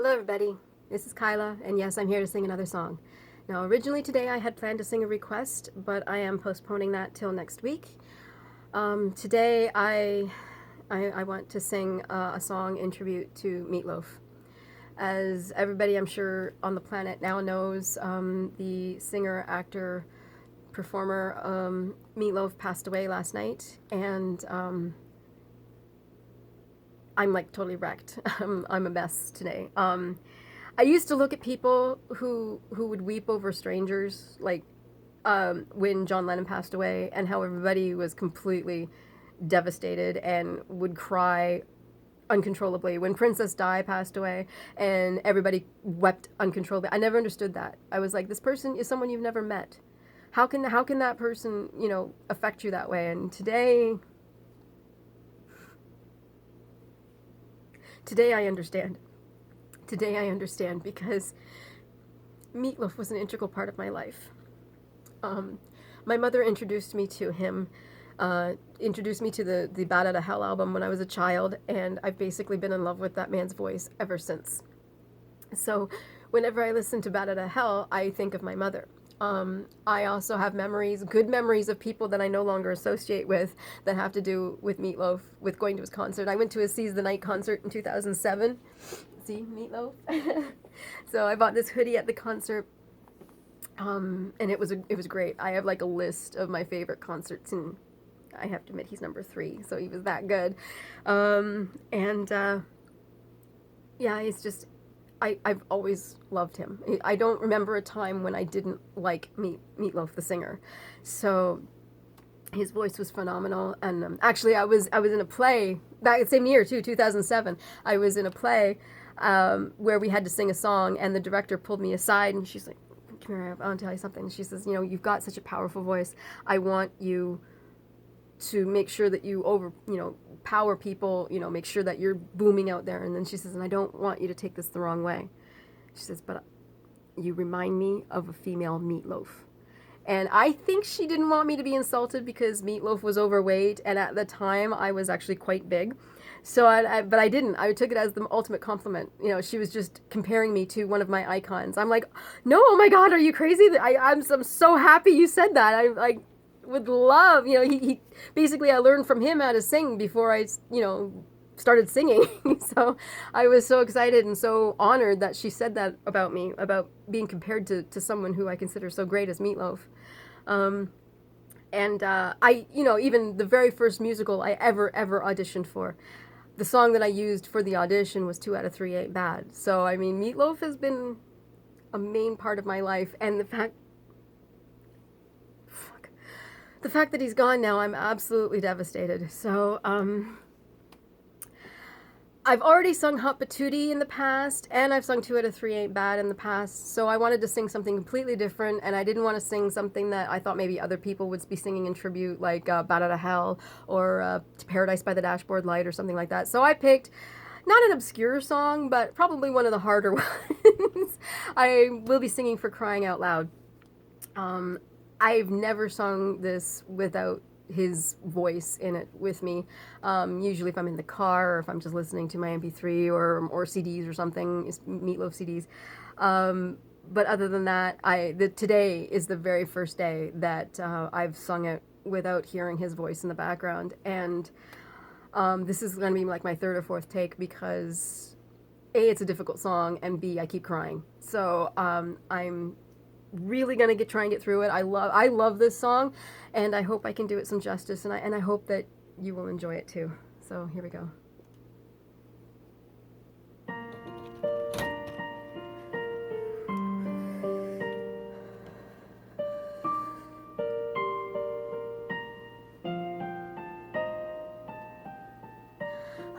Hello, everybody. This is Kyla, and yes, I'm here to sing another song. Now, originally today I had planned to sing a request, but I am postponing that till next week. Today I want to sing a song in tribute to Meat Loaf. As everybody, I'm sure, on the planet now knows, the singer, actor, performer Meat Loaf passed away last night, and I'm like totally wrecked. I'm a mess today. I used to look at people who would weep over strangers, like when John Lennon passed away, and how everybody was completely devastated and would cry uncontrollably. When Princess Di passed away, and everybody wept uncontrollably. I never understood that. I was like, this person is someone you've never met. How can that person affect you that way? And today I understand. Today I understand because Meat Loaf was an integral part of my life. Um, my mother introduced me to him, introduced me to the Bat Out of Hell album when I was a child, and I've basically been in love with that man's voice ever since. So whenever I listen to Bat Out of Hell, I think of my mother. I also have memories, good memories of people that I no longer associate with that have to do with Meat Loaf, with going to his concert. I went to his Seize the Night concert in 2007. See, Meat Loaf. So I bought this hoodie at the concert, and it was great. I have like a list of my favorite concerts, and I have to admit he's number 3, so he was that good. And yeah, he's just I've always loved him. I don't remember a time when I didn't like Meat Loaf the singer. So his voice was phenomenal. And actually, I was in a play that same year too, 2007. I was in a play where we had to sing a song, and the director pulled me aside, and she's like, "Come here, I want to tell you something." And she says, "You've got such a powerful voice. I want you to make sure that you power people, make sure that you're booming out there." And then she says, "And I don't want you to take this the wrong way." She says, "But you remind me of a female Meat Loaf." And I think she didn't want me to be insulted because Meat Loaf was overweight, and at the time I was actually quite big. So, but I didn't. I took it as the ultimate compliment. She was just comparing me to one of my icons. I'm like, no, oh my God, are you crazy? I'm so happy you said that. I like would love, he basically, I learned from him how to sing before I, started singing. So I was so excited and so honored that she said that about me, about being compared to someone who I consider so great as Meat Loaf. And even the very first musical I ever auditioned for, the song that I used for the audition was 2 out of 3 Ain't Bad. So, I mean, Meat Loaf has been a main part of my life, and the fact that he's gone now, I'm absolutely devastated. So, I've already sung Hot Patootie in the past, and I've sung 2 out of 3 Ain't Bad in the past, so I wanted to sing something completely different, and I didn't want to sing something that I thought maybe other people would be singing in tribute, like Bat Out of Hell, or Paradise by the Dashboard Light, or something like that. So I picked not an obscure song, but probably one of the harder ones. I will be singing For Crying Out Loud. I've never sung this without his voice in it with me. Usually if I'm in the car, or if I'm just listening to my MP3 or CDs or something, Meat Loaf CDs. But other than that, today is the very first day that I've sung it without hearing his voice in the background. And this is going to be like my 3rd or 4th take because A, it's a difficult song, and B, I keep crying. So I'm really gonna try and get through it. I love this song, and I hope I can do it some justice, and I hope that you will enjoy it too. So here we go.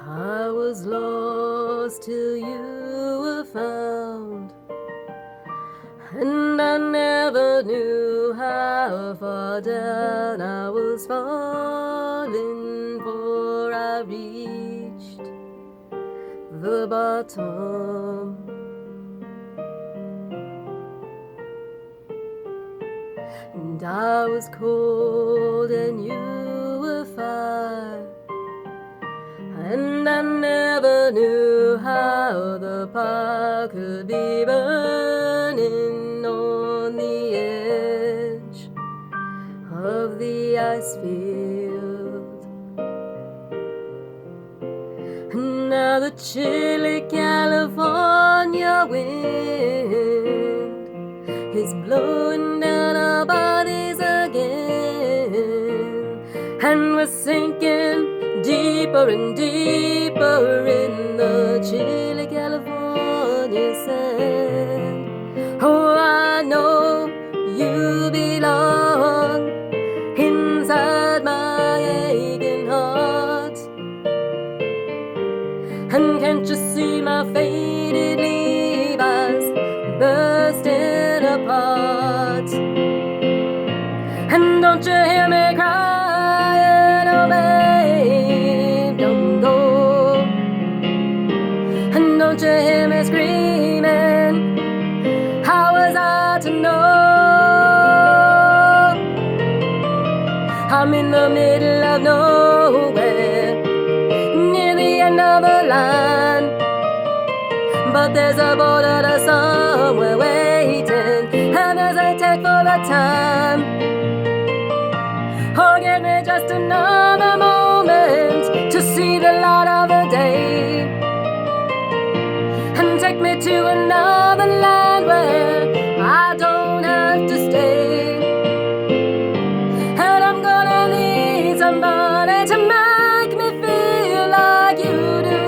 I was lost till you were found, and I never knew how far down I was falling, for I reached the bottom. And I was cold and you were fire, And I never knew how the park could be burning on the edge of the ice field. And now the chilly California wind is blowing down our bodies again, and we're sinking deeper and deeper in the chilly California sand. Oh, I know you belong inside my aching heart. And can't you see my faded Levi's bursting apart? And don't you hear me crying, oh babe, don't go. And don't you hear me screaming, how was I to know? I'm in the middle of nowhere, near the end of the line, but there's a border to somewhere waiting, and there's a tag for the time. Oh, give me just another moment to see the light of the day, and take me to another land where I don't have to stay. And I'm gonna need somebody to make me feel like you do,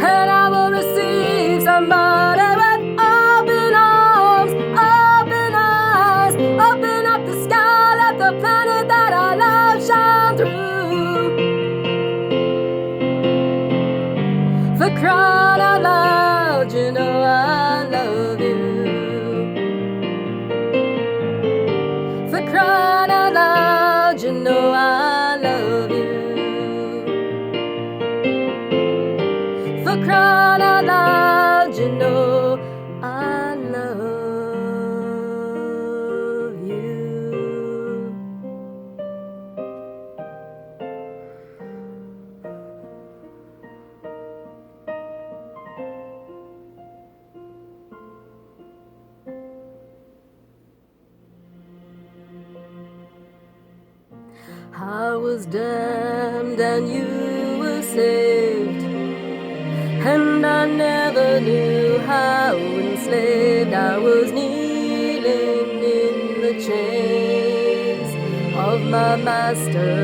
and I will receive somebody with open arms, open eyes, open up the sky, let the planet that I love shine through. For crying out loud, you know I love you. For crying out loud, you know I love you. For crying out loud, you know I love you. I was damned and you were saved, and I never knew how enslaved I was, kneeling in the chains of my master.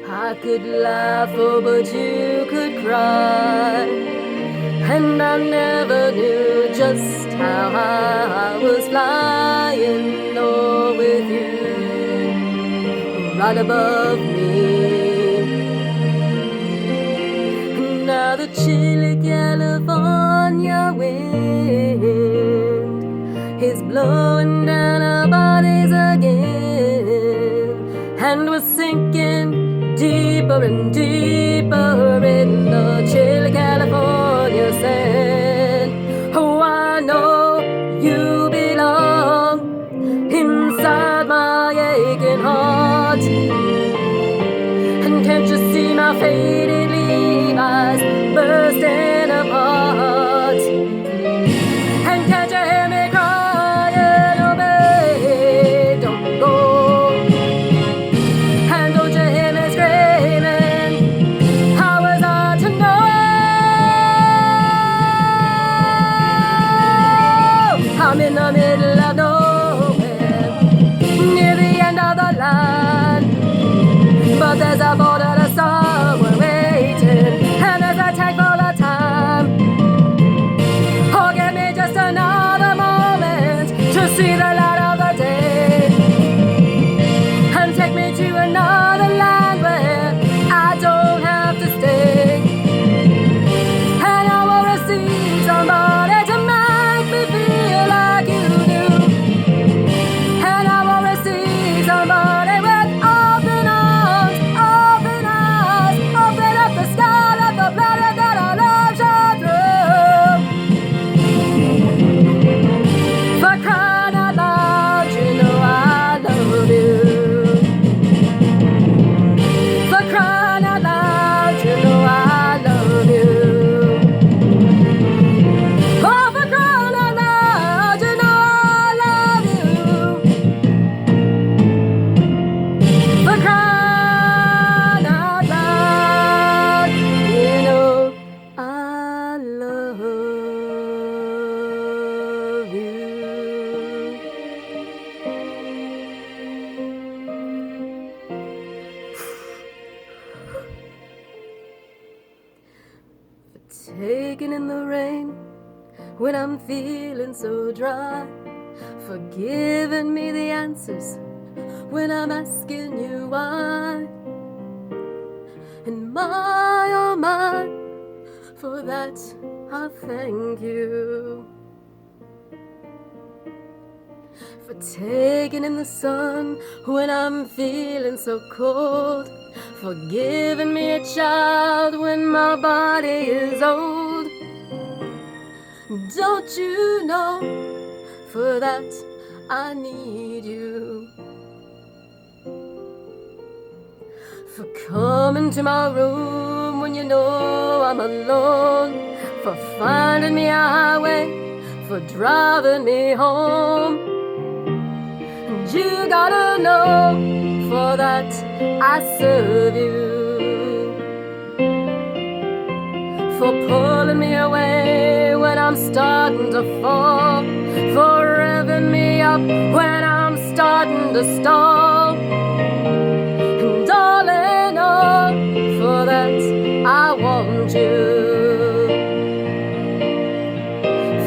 I could laugh, oh, but you could cry, and I never knew just how high I was flying, oh, with you right above me. And now the chilly California wind is blowing down our bodies again, and we're sinking deeper and deeper in the chilly California sand. Oh, I know you belong inside my aching heart. And can't you see my faded Levi's bursting apart? And can't you hear me crying, oh babe, don't go. And don't you hear me screaming, how was I to know? I'm in the middle of nowhere, near the end of the line, but there's a border to somewhere waiting, and there's a tag for the time. Oh, give me just another moment to see the light of the day, and take me to another land where I don't have to stay. And I will receive somebody to make me feel like you do, and I will receive somebody with open arms, open taking in the rain when I'm feeling so dry, for giving me the answers when I'm asking you why. And my, oh my, for that I thank you. For taking in the sun when I'm feeling so cold, for giving me a child when my body is old. Don't you know, for that I need you. For coming to my room when you know I'm alone, for finding me a highway, for driving me home. And you gotta know, for that I serve you. For pulling me away when I'm starting to fall, for revving me up when I'm starting to stall. And all in all, for that I want you.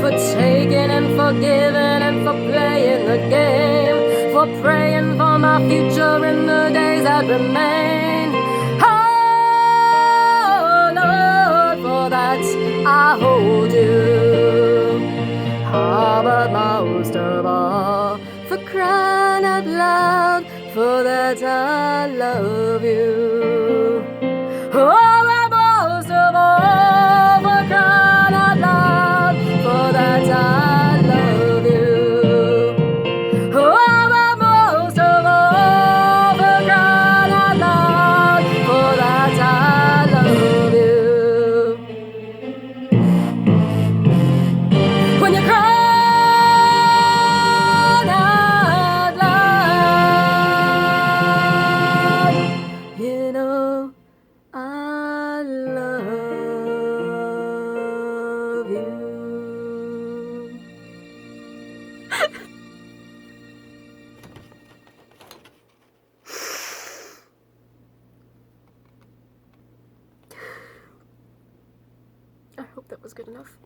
For taking and forgiving and for playing the game, for praying for my future in the days that remain. Oh Lord, for that I hold you. Ah, but most of all, for crying out loud, for that I love you. Oh, but most of all, for crying out loud, for that I love you. Oh, but most of all, for crying out loud, for that I love you. When you cry out loud, you know I love you. I hope that was good enough.